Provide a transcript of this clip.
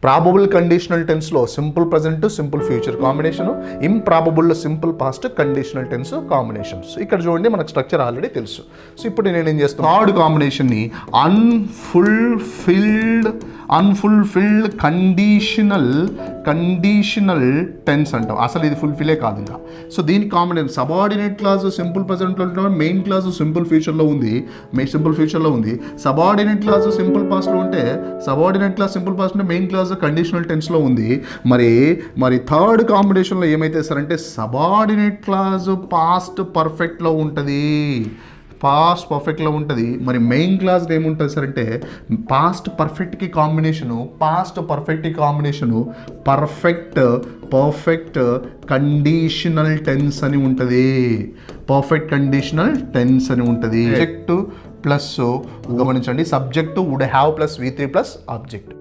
Probable conditional టెన్స్లో simple present simple future combination, ఇంప్రాబబుల్లో simple past conditional tense combinations. ఇక్కడ చూడండి మనకు స్ట్రక్చర్ ఆల్రెడీ తెలుసు. సో ఇప్పుడు నేను ఏం చేస్తాను, థర్డ్ కాంబినేషన్ని అన్ఫుల్ఫిల్డ్ కండిషనల్ టెన్స్ అంటాం. అసలు ఇది ఫుల్ఫిలే కాదు ఇంకా. సో దీని కాంబినేషన్ సబార్డినేట్ క్లాస్ సింపుల్ ప్రజెంట్లో, మెయిన్ క్లాస్ సింపుల్ ఫ్యూచర్లో ఉంది, సబార్డినేట్ క్లాస్ సింపుల్ పాస్ట్లో ఉంటే సబార్డినేట్ క్లాస్ సింపుల్ పాస్ట్ ఉంటే మెయిన్ క్లాస్ కండిషనల్ టెన్స్లో ఉంది. మరి థర్డ్ కాంబినేషన్లో ఏమైతే సారంటే సబార్డినేట్ క్లాస్ పాస్ట్ పర్ఫెక్ట్లో ఉంటుంది, మరి మెయిన్ క్లాస్ ఏముంటుంది సార్ అంటే past perfect combination perfect conditional tense అని ఉంటుంది. సబ్జెక్టు ప్లస్ గమనించండి, subject would have plus V3 plus object.